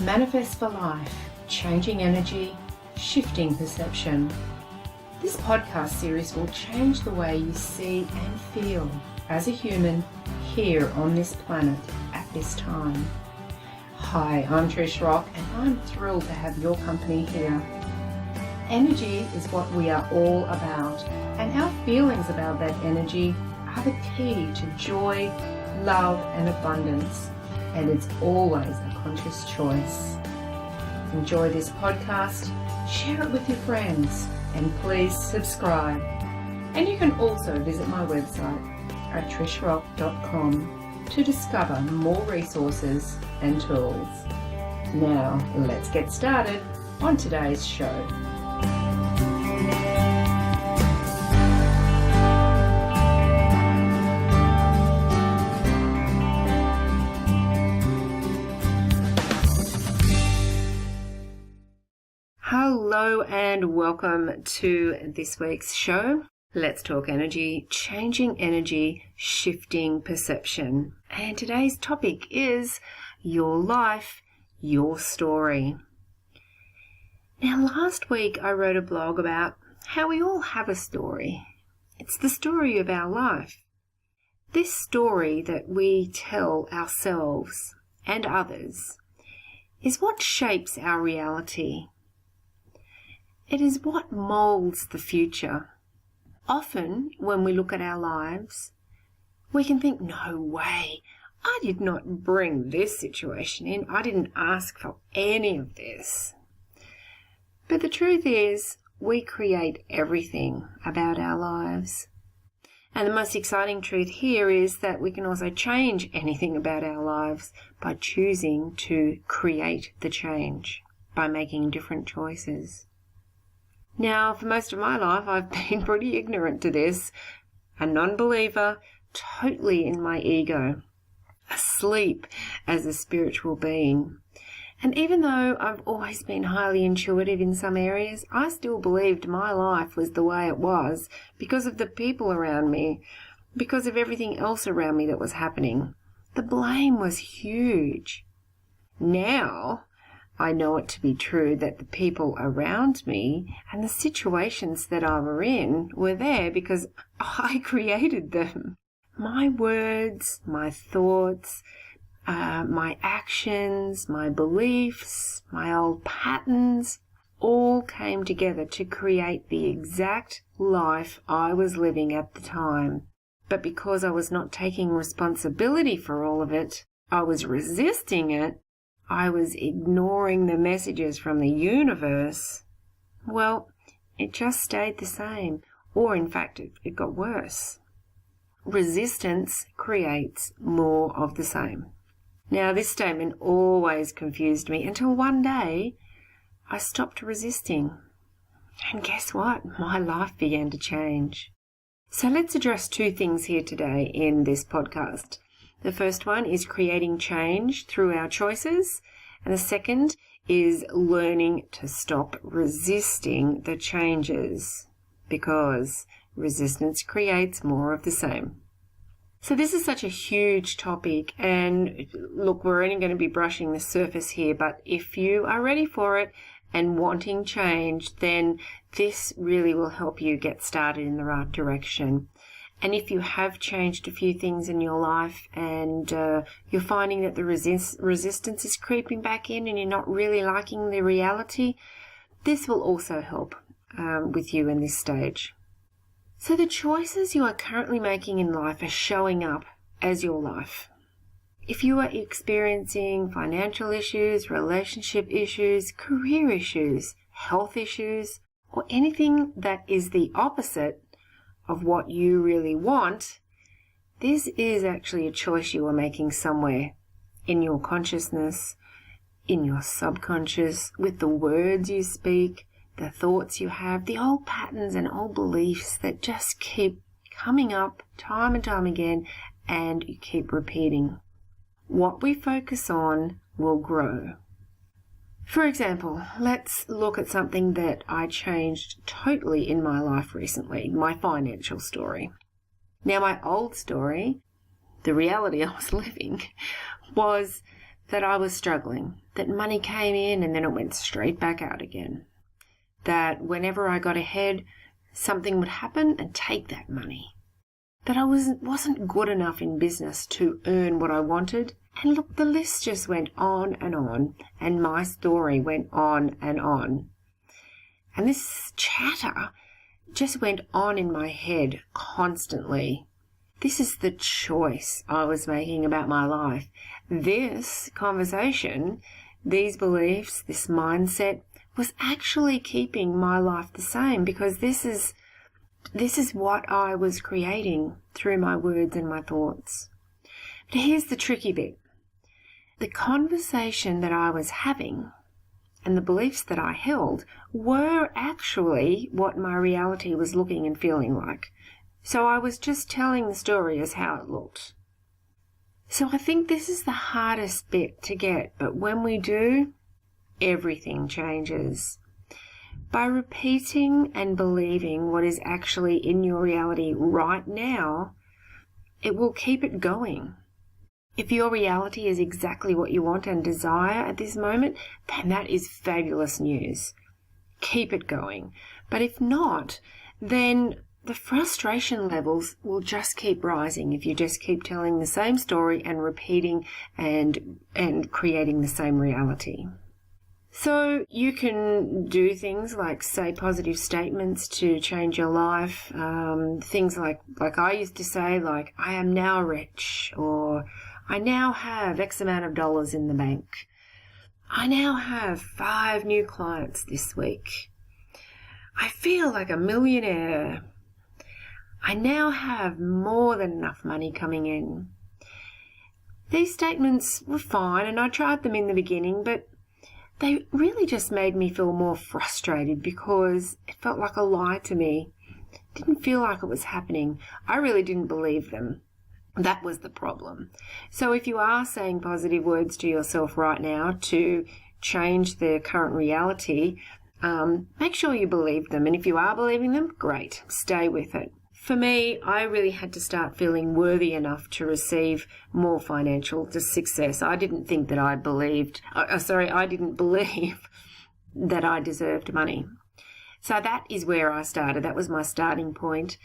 Manifest for life, changing energy, shifting perception. This podcast series will change the way you see and feel as a human here on this planet at this time. Hi, I'm Trish Rock and I'm thrilled to have your company here. Energy is what we are all about, and our feelings about that energy are the key to joy, love and abundance, and it's always a conscious choice. Enjoy this podcast, share it with your friends, and please subscribe. And you can also visit my website at trishrock.com to discover more resources and tools. Now, let's get started on today's show. Hello and welcome to this week's show. Let's talk energy, changing energy, shifting perception. And today's topic is your life, your story. Now, last week I wrote a blog about how we all have a story. It's the story of our life. This story that we tell ourselves and others is what shapes our reality. It is what moulds the future. Often, when we look at our lives, we can think, no way, I did not bring this situation in. I didn't ask for any of this. But the truth is, we create everything about our lives. And the most exciting truth here is that we can also change anything about our lives by choosing to create the change, by making different choices. Now, for most of my life, I've been pretty ignorant to this, a non-believer, totally in my ego, asleep as a spiritual being. And even though I've always been highly intuitive in some areas, I still believed my life was the way it was because of the people around me, because of everything else around me that was happening. The blame was huge. Now, I know it to be true that the people around me and the situations that I were in were there because I created them. My words, my thoughts, my actions, my beliefs, my old patterns, all came together to create the exact life I was living at the time. But because I was not taking responsibility for all of it, I was resisting it, I was ignoring the messages from the universe, well, it just stayed the same, or in fact, it got worse. Resistance creates more of the same. Now, this statement always confused me until one day I stopped resisting. And guess what? My life began to change. So let's address two things here today in this podcast. The first one is creating change through our choices, and the second is learning to stop resisting the changes, because resistance creates more of the same. So this is such a huge topic, and look, we're only going to be brushing the surface here, but if you are ready for it and wanting change, then this really will help you get started in the right direction. And if you have changed a few things in your life and you're finding that the resistance is creeping back in and you're not really liking the reality, this will also help with you in this stage. So the choices you are currently making in life are showing up as your life. If you are experiencing financial issues, relationship issues, career issues, health issues, or anything that is the opposite of what you really want, this is actually a choice you are making somewhere in your consciousness, in your subconscious, with the words you speak, the thoughts you have, the old patterns and old beliefs that just keep coming up time and time again, and you keep repeating. What we focus on will grow. For example, let's look at something that I changed totally in my life recently, my financial story. Now, my old story, the reality I was living, was that I was struggling, that money came in and then it went straight back out again, that whenever I got ahead, something would happen and take that money, that I wasn't good enough in business to earn what I wanted. And look, the list just went on, and my story went on. And this chatter just went on in my head constantly. This is the choice I was making about my life. This conversation, these beliefs, this mindset was actually keeping my life the same, because this is what I was creating through my words and my thoughts. But here's the tricky bit. The conversation that I was having and the beliefs that I held were actually what my reality was looking and feeling like. So I was just telling the story as how it looked. So I think this is the hardest bit to get, but when we do, everything changes. By repeating and believing what is actually in your reality right now, it will keep it going. If your reality is exactly what you want and desire at this moment, then that is fabulous news. Keep it going. But if not, then the frustration levels will just keep rising if you just keep telling the same story and repeating and creating the same reality. So you can do things like say positive statements to change your life. Things like I used to say, like, I am now rich, or I now have X amount of dollars in the bank. I now have 5 new clients this week. I feel like a millionaire. I now have more than enough money coming in. These statements were fine, and I tried them in the beginning, but they really just made me feel more frustrated because it felt like a lie to me. It didn't feel like it was happening. I really didn't believe them. That was the problem. So if you are saying positive words to yourself right now to change the current reality, make sure you believe them. And if you are believing them, great, stay with it. For me, I really had to start feeling worthy enough to receive more financial success. I didn't think that I didn't believe that I deserved money. So that is where I started. That was my starting point.